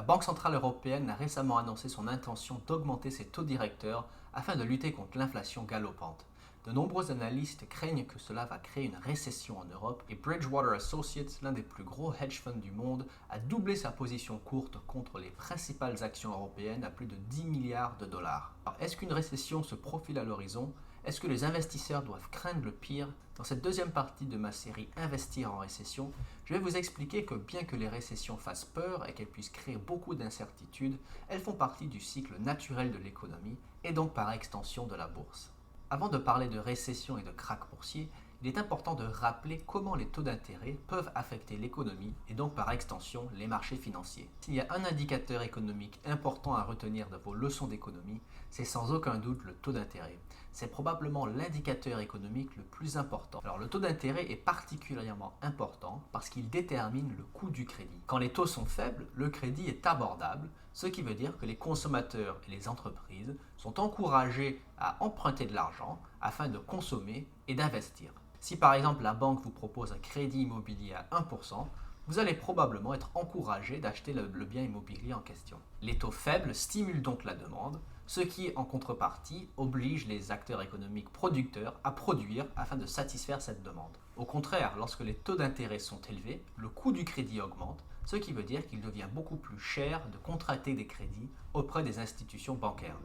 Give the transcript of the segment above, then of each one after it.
Banque centrale européenne a récemment annoncé son intention d'augmenter ses taux directeurs afin de lutter contre l'inflation galopante. De nombreux analystes craignent que cela va créer une récession en Europe et Bridgewater Associates, l'un des plus gros hedge funds du monde, a doublé sa position courte contre les principales actions européennes à plus de 10 milliards de dollars. Alors, est-ce qu'une récession se profile à l'horizon? Est-ce que les investisseurs doivent craindre le pire? Dans cette deuxième partie de ma série Investir en récession, je vais vous expliquer que bien que les récessions fassent peur et qu'elles puissent créer beaucoup d'incertitudes, elles font partie du cycle naturel de l'économie et donc par extension de la bourse. Avant de parler de récession et de krach boursier, il est important de rappeler comment les taux d'intérêt peuvent affecter l'économie et donc par extension les marchés financiers. S'il y a un indicateur économique important à retenir de vos leçons d'économie, c'est sans aucun doute le taux d'intérêt. C'est probablement l'indicateur économique le plus important. Alors le taux d'intérêt est particulièrement important parce qu'il détermine le coût du crédit. Quand les taux sont faibles, le crédit est abordable, ce qui veut dire que les consommateurs et les entreprises sont encouragés à emprunter de l'argent afin de consommer et d'investir. Si par exemple la banque vous propose un crédit immobilier à 1%, vous allez probablement être encouragé d'acheter le bien immobilier en question. Les taux faibles stimulent donc la demande, ce qui, en contrepartie, oblige les acteurs économiques producteurs à produire afin de satisfaire cette demande. Au contraire, lorsque les taux d'intérêt sont élevés, le coût du crédit augmente, ce qui veut dire qu'il devient beaucoup plus cher de contracter des crédits auprès des institutions bancaires.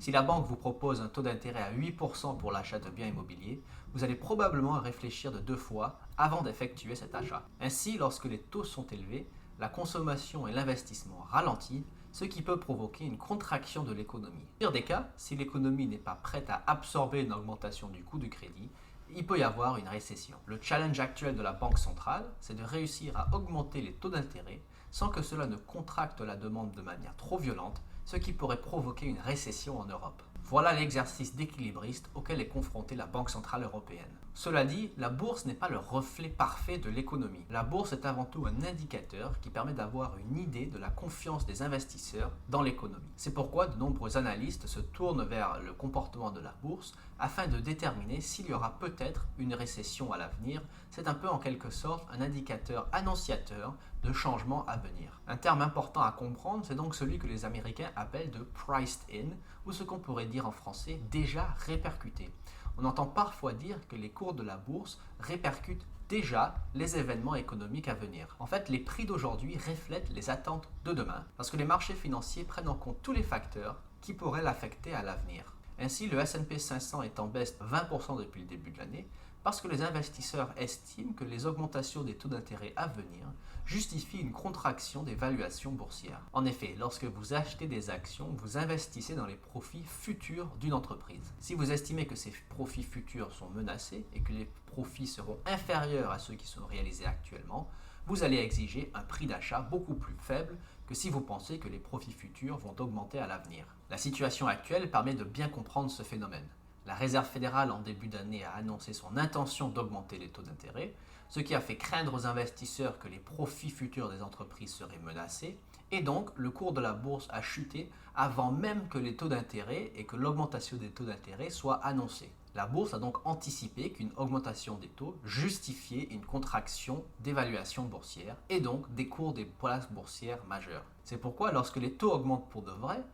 Si la banque vous propose un taux d'intérêt à 8% pour l'achat de biens immobiliers, vous allez probablement réfléchir de 2 fois avant d'effectuer cet achat. Ainsi, lorsque les taux sont élevés, la consommation et l'investissement ralentissent, ce qui peut provoquer une contraction de l'économie. Dans le pire des cas, si l'économie n'est pas prête à absorber une augmentation du coût du crédit, il peut y avoir une récession. Le challenge actuel de la Banque centrale, c'est de réussir à augmenter les taux d'intérêt sans que cela ne contracte la demande de manière trop violente, ce qui pourrait provoquer une récession en Europe. Voilà l'exercice d'équilibriste auquel est confrontée la Banque centrale européenne. Cela dit, la bourse n'est pas le reflet parfait de l'économie. La bourse est avant tout un indicateur qui permet d'avoir une idée de la confiance des investisseurs dans l'économie. C'est pourquoi de nombreux analystes se tournent vers le comportement de la bourse afin de déterminer s'il y aura peut-être une récession à l'avenir. C'est un peu en quelque sorte un indicateur annonciateur de changements à venir. Un terme important à comprendre, c'est donc celui que les Américains appellent de priced in, ou ce qu'on pourrait dire en français déjà répercuté. On entend parfois dire que les cours de la bourse répercutent déjà les événements économiques à venir. En fait, les prix d'aujourd'hui reflètent les attentes de demain, parce que les marchés financiers prennent en compte tous les facteurs qui pourraient l'affecter à l'avenir. Ainsi, le S&P 500 est en baisse de 20% depuis le début de l'année, parce que les investisseurs estiment que les augmentations des taux d'intérêt à venir justifient une contraction des valuations boursières. En effet, lorsque vous achetez des actions, vous investissez dans les profits futurs d'une entreprise. Si vous estimez que ces profits futurs sont menacés et que les profits seront inférieurs à ceux qui sont réalisés actuellement, vous allez exiger un prix d'achat beaucoup plus faible que si vous pensez que les profits futurs vont augmenter à l'avenir. La situation actuelle permet de bien comprendre ce phénomène. La Réserve fédérale en début d'année a annoncé son intention d'augmenter les taux d'intérêt, ce qui a fait craindre aux investisseurs que les profits futurs des entreprises seraient menacés, et donc le cours de la bourse a chuté avant même que les taux d'intérêt et que l'augmentation des taux d'intérêt soient annoncés. La bourse a donc anticipé qu'une augmentation des taux justifiait une contraction des valuations boursières et donc des cours des places boursières majeures. C'est pourquoi lorsque les taux augmentent pour de vrai,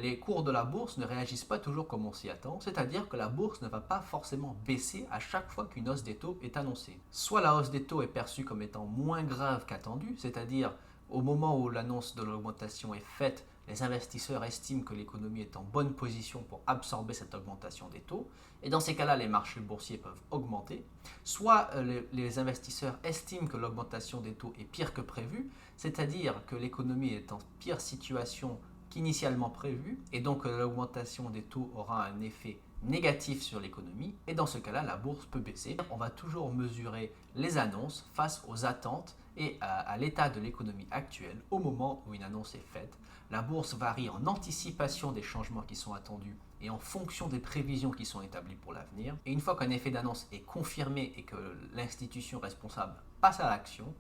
les cours de la bourse ne réagissent pas toujours comme on s'y attend, c'est-à-dire que la bourse ne va pas forcément baisser à chaque fois qu'une hausse des taux est annoncée. Soit la hausse des taux est perçue comme étant moins grave qu'attendue, c'est-à-dire au moment où l'annonce de l'augmentation est faite, les investisseurs estiment que l'économie est en bonne position pour absorber cette augmentation des taux, et dans ces cas-là, les marchés boursiers peuvent augmenter. Soit les investisseurs estiment que l'augmentation des taux est pire que prévu, c'est-à-dire que l'économie est en pire situation qu'initialement prévu, et donc l'augmentation des taux aura un effet négatif sur l'économie, et dans ce cas-là, la bourse peut baisser. On va toujours mesurer les annonces face aux attentes et à l'état de l'économie actuelle au moment où une annonce est faite. La bourse varie en anticipation des changements qui sont attendus et en fonction des prévisions qui sont établies pour l'avenir. Et une fois qu'un effet d'annonce est confirmé et que l'institution responsable passe à l'action,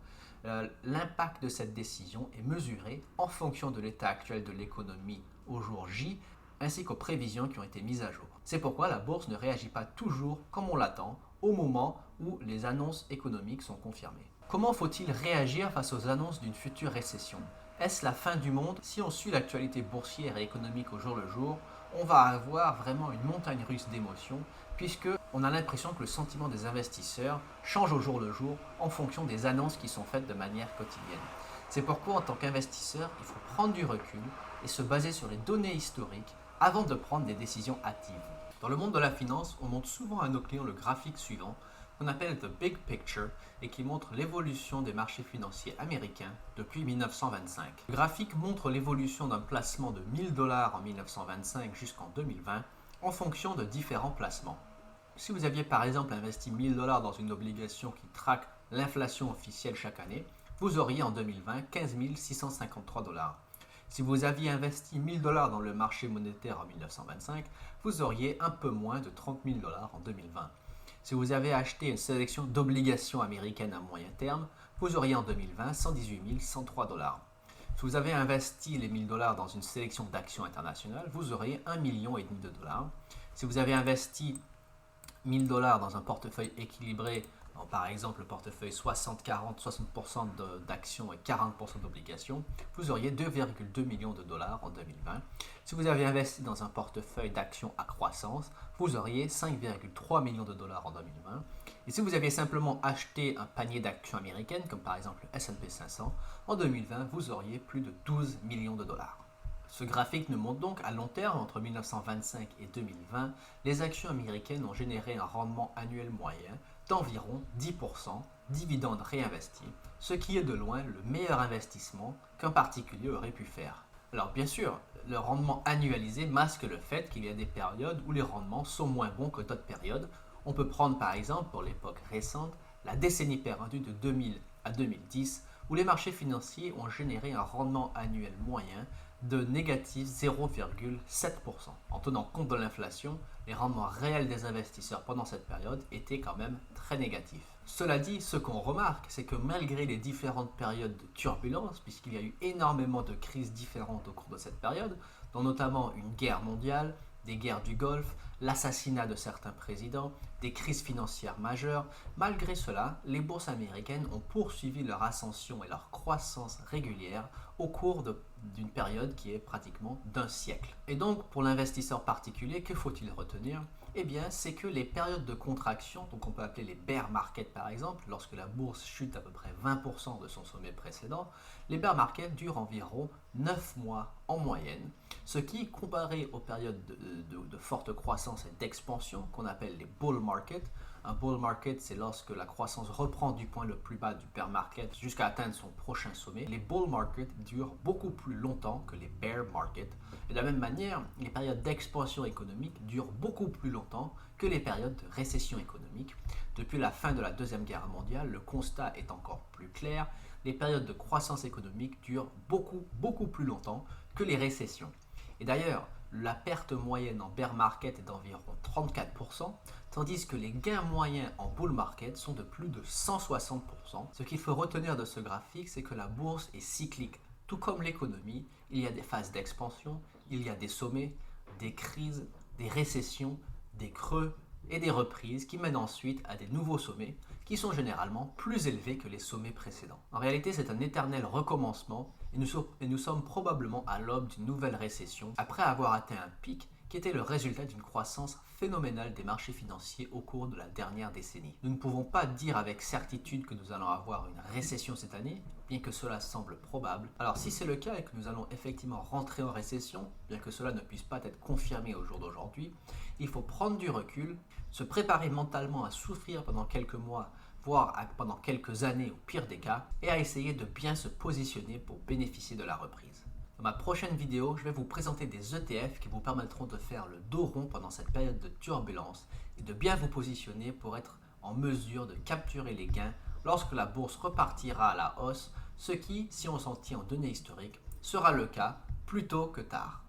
l'impact de cette décision est mesuré en fonction de l'état actuel de l'économie au jour J, ainsi qu'aux prévisions qui ont été mises à jour. C'est pourquoi la bourse ne réagit pas toujours comme on l'attend au moment où les annonces économiques sont confirmées. Comment faut-il réagir face aux annonces d'une future récession? Est-ce la fin du monde? Si on suit l'actualité boursière et économique au jour le jour, on va avoir vraiment une montagne russe d'émotions, puisque on a l'impression que le sentiment des investisseurs change au jour le jour en fonction des annonces qui sont faites de manière quotidienne. C'est pourquoi en tant qu'investisseur, il faut prendre du recul et se baser sur les données historiques avant de prendre des décisions hâtives. Dans le monde de la finance, on montre souvent à nos clients le graphique suivant, qu'on appelle The Big Picture, et qui montre l'évolution des marchés financiers américains depuis 1925. Le graphique montre l'évolution d'un placement de 1000 $ en 1925 jusqu'en 2020 en fonction de différents placements. Si vous aviez par exemple investi 1000 $ dans une obligation qui traque l'inflation officielle chaque année, vous auriez en 2020 15 653 $. Si vous aviez investi 1000 $ dans le marché monétaire en 1925, vous auriez un peu moins de 30 000 $ en 2020. Si vous avez acheté une sélection d'obligations américaines à moyen terme, vous auriez en 2020 118 103 $. Si vous avez investi les 1000 $ dans une sélection d'actions internationales, vous auriez 1,5 million de dollars. Si vous avez investi 1000 $ dans un portefeuille équilibré, par exemple le portefeuille 60-40, 60% d'actions et 40% d'obligations, vous auriez 2,2 millions de dollars en 2020. Si vous avez investi dans un portefeuille d'actions à croissance, vous auriez 5,3 millions de dollars en 2020. Et si vous aviez simplement acheté un panier d'actions américaines, comme par exemple le S&P 500, en 2020, vous auriez plus de 12 millions de dollars. Ce graphique nous montre donc à long terme, entre 1925 et 2020, les actions américaines ont généré un rendement annuel moyen d'environ 10%, dividendes réinvestis, ce qui est de loin le meilleur investissement qu'un particulier aurait pu faire. Alors bien sûr, le rendement annualisé masque le fait qu'il y a des périodes où les rendements sont moins bons que d'autres périodes. On peut prendre par exemple, pour l'époque récente, la décennie perdue de 2000 à 2010, où les marchés financiers ont généré un rendement annuel moyen de négatif 0,7%. En tenant compte de l'inflation, les rendements réels des investisseurs pendant cette période étaient quand même très négatifs. Cela dit, ce qu'on remarque, c'est que malgré les différentes périodes de turbulence, puisqu'il y a eu énormément de crises différentes au cours de cette période, dont notamment une guerre mondiale, des guerres du Golfe, l'assassinat de certains présidents, des crises financières majeures, malgré cela, les bourses américaines ont poursuivi leur ascension et leur croissance régulière au cours d'une période qui est pratiquement d'un siècle. Et donc, pour l'investisseur particulier, que faut-il retenir? Eh bien, c'est que les périodes de contraction, donc on peut appeler les bear markets par exemple, lorsque la bourse chute à peu près 20% de son sommet précédent, les bear markets durent environ 9 mois en moyenne, ce qui, comparé aux périodes de forte croissance et d'expansion qu'on appelle les bull markets, un bull market, c'est lorsque la croissance reprend du point le plus bas du bear market jusqu'à atteindre son prochain sommet. Les bull markets durent beaucoup plus longtemps que les bear markets. Et de la même manière, les périodes d'expansion économique durent beaucoup plus longtemps que les périodes de récession économique. Depuis la fin de la Deuxième Guerre mondiale, le constat est encore plus clair. Les périodes de croissance économique durent beaucoup plus longtemps que les récessions. Et d'ailleurs, la perte moyenne en bear market est d'environ 34%, tandis que les gains moyens en bull market sont de plus de 160%. Ce qu'il faut retenir de ce graphique, c'est que la bourse est cyclique. Tout comme l'économie, il y a des phases d'expansion, il y a des sommets, des crises, des récessions, des creux et des reprises qui mènent ensuite à des nouveaux sommets qui sont généralement plus élevés que les sommets précédents. En réalité, c'est un éternel recommencement et nous sommes probablement à l'aube d'une nouvelle récession après avoir atteint un pic qui était le résultat d'une croissance phénoménale des marchés financiers au cours de la dernière décennie. Nous ne pouvons pas dire avec certitude que nous allons avoir une récession cette année, bien que cela semble probable. Alors si c'est le cas et que nous allons effectivement rentrer en récession, bien que cela ne puisse pas être confirmé au jour d'aujourd'hui, il faut prendre du recul, se préparer mentalement à souffrir pendant quelques mois, voire pendant quelques années au pire des cas, et à essayer de bien se positionner pour bénéficier de la reprise. Dans ma prochaine vidéo, je vais vous présenter des ETF qui vous permettront de faire le dos rond pendant cette période de turbulence et de bien vous positionner pour être en mesure de capturer les gains lorsque la bourse repartira à la hausse, ce qui, si on s'en tient aux données historiques, sera le cas plus tôt que tard.